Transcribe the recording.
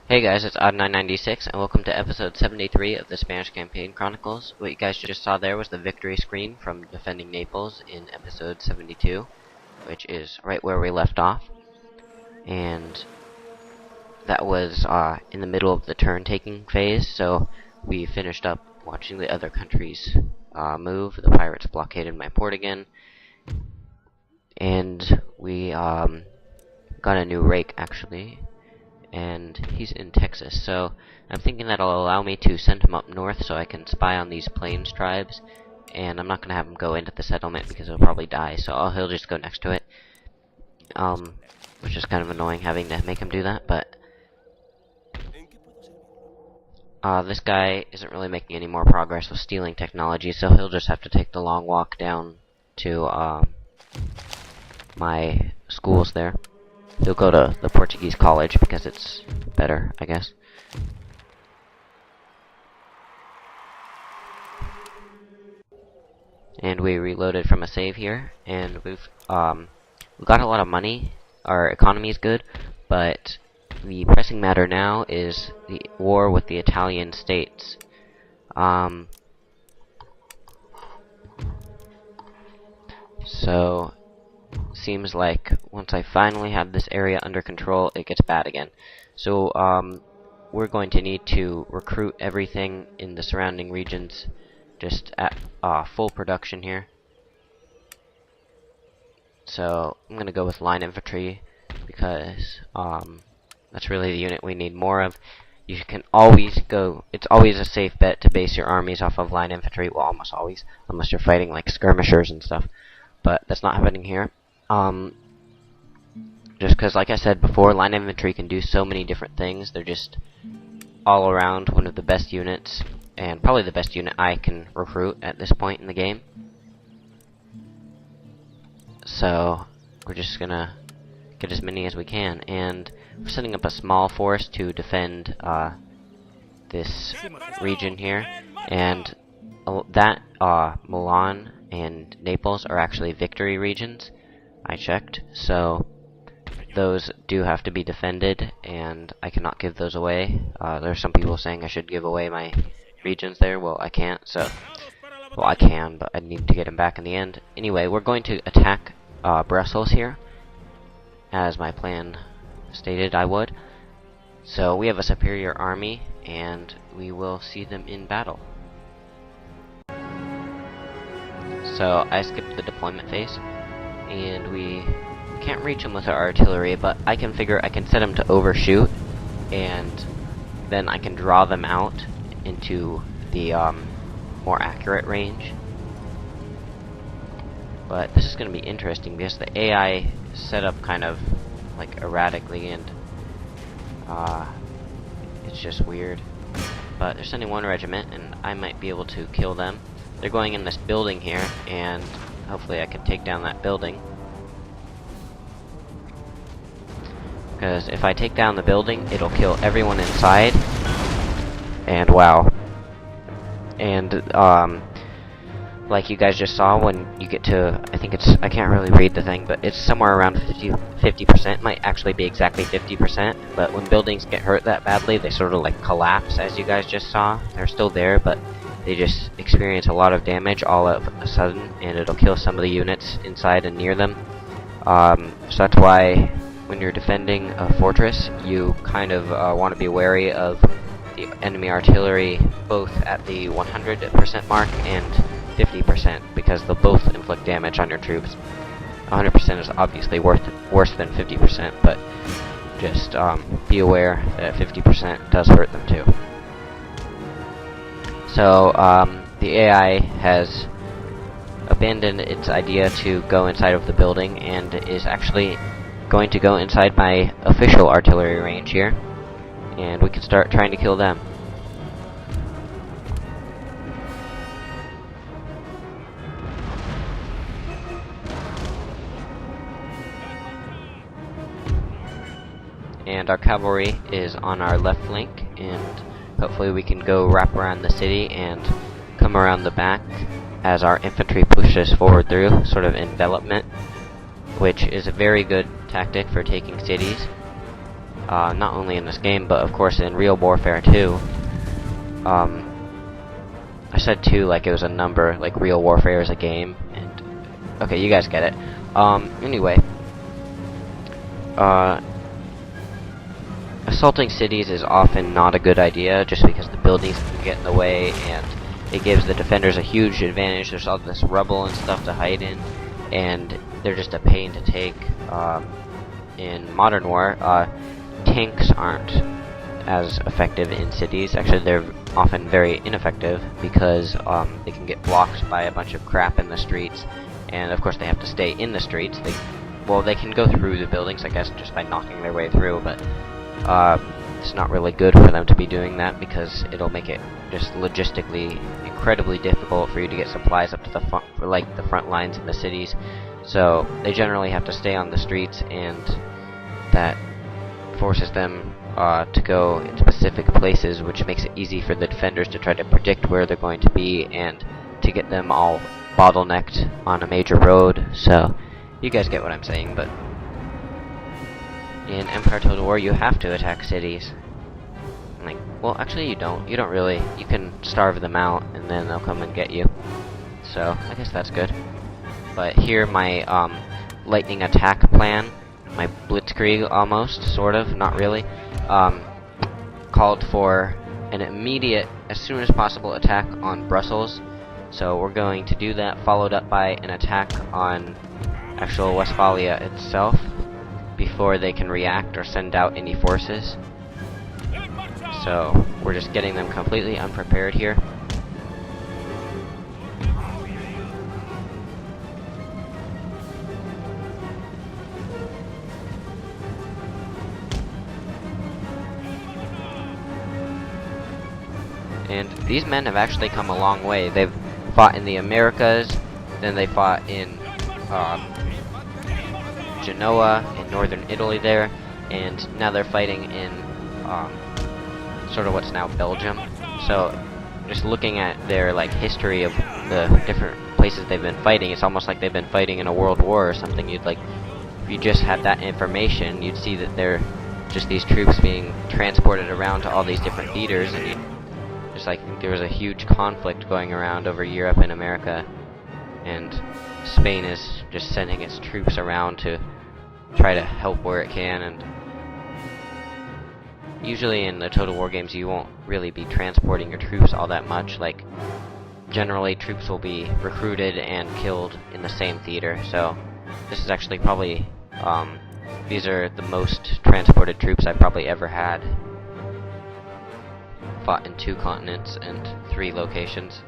Hey guys, it's Odd996, and welcome to episode 73 of the Spanish Campaign Chronicles. What you guys just saw there was the victory screen from defending Naples in episode 72, which is right where we left off. And that was in the middle of the turn-taking phase, so we finished up watching the other countries move. The pirates blockaded my port again, and we got a new rake, actually. And he's in Texas, so I'm thinking that'll allow me to send him up north so I can spy on these plains tribes, and I'm not going to have him go into the settlement because he'll probably die, so he'll just go next to it, which is kind of annoying having to make him do that, but this guy isn't really making any more progress with stealing technology, so he'll just have to take the long walk down to my schools there. He'll go to the Portuguese college because it's better, I guess. And we reloaded from a save here, and we've got a lot of money. Our economy is good, but the pressing matter now is the war with the Italian states. So seems like once I finally have this area under control, it gets bad again. So we're going to need to recruit everything in the surrounding regions just at full production here. So I'm going to go with line infantry because that's really the unit we need more of. You can always go, it's always a safe bet to base your armies off of line infantry, well, almost always, unless you're fighting like skirmishers and stuff, but that's not happening here. Just because, like I said before, line infantry can do so many different things. They're just all around one of the best units, and probably the best unit I can recruit at this point in the game. So we're just gonna get as many as we can, and we're setting up a small force to defend this region here, and that Milan and Naples are actually victory regions. I checked, so those do have to be defended, and I cannot give those away. There's some people saying I should give away my regions there. Well, I can't, so... Well, I can, but I need to get them back in the end. Anyway, we're going to attack Brussels here, as my plan stated I would. So we have a superior army, and we will see them in battle. So I skipped the deployment phase, and we can't reach them with our artillery, but I can figure I can set them to overshoot, and then I can draw them out into the more accurate range. But this is going to be interesting because the AI set up kind of like erratically, and it's just weird. But they're sending one regiment, and I might be able to kill them. They're going in this building here, and hopefully I can take down that building. Because if I take down the building, it'll kill everyone inside. And wow. And like you guys just saw, when you get to, I think it's, I can't really read the thing, but it's somewhere around 50%, might actually be exactly 50%, but when buildings get hurt that badly, they sort of like collapse, as you guys just saw. They're still there, but they just experience a lot of damage all of a sudden, and it'll kill some of the units inside and near them. So that's why when you're defending a fortress, you kind of want to be wary of the enemy artillery, both at the 100% mark and 50%, because they'll both inflict damage on your troops. 100% is obviously worse than 50%, but just be aware that 50% does hurt them too. So the AI has abandoned its idea to go inside of the building and is actually going to go inside my official artillery range here, and we can start trying to kill them. And our cavalry is on our left flank, and hopefully we can go wrap around the city and come around the back as our infantry pushes forward through, sort of envelopment, which is a very good tactic for taking cities. not only in this game, but of course in real warfare too. I said 2 like it was a number, like real warfare is a game, and okay, you guys get it. Anyway, assaulting cities is often not a good idea, just because the buildings can get in the way, and it gives the defenders a huge advantage. There's all this rubble and stuff to hide in, and they're just a pain to take. In modern war, tanks aren't as effective in cities. Actually, they're often very ineffective because they can get blocked by a bunch of crap in the streets, and of course they have to stay in the streets. They can go through the buildings, I guess, just by knocking their way through, but it's not really good for them to be doing that because it'll make it just logistically incredibly difficult for you to get supplies up to the front lines in the cities. So they generally have to stay on the streets, and that forces them to go in specific places, which makes it easy for the defenders to try to predict where they're going to be and to get them all bottlenecked on a major road. So you guys get what I'm saying, but in Empire Total War you have to attack cities. Like, well, actually you don't. You don't really. You can starve them out and then they'll come and get you. So I guess that's good. But here my lightning attack plan, my blitzkrieg almost, sort of, not really, called for an immediate, as soon as possible, attack on Brussels. So we're going to do that, followed up by an attack on actual Westphalia itself, before they can react or send out any forces. So we're just getting them completely unprepared here. And these men have actually come a long way. They've fought in the Americas, then they fought in Genoa in northern Italy there, and now they're fighting in sort of what's now Belgium. So just looking at their history of the different places they've been fighting, it's almost like they've been fighting in a world war or something. If you just had that information, you'd see that they're just these troops being transported around to all these different theaters, and you'd just think there was a huge conflict going around over Europe and America, and Spain is just sending its troops around to try to help where it can. And usually in the Total War games you won't really be transporting your troops all that much. Generally troops will be recruited and killed in the same theater. So this is actually probably these are the most transported troops I've probably ever had. Fought in 2 continents and 3 locations.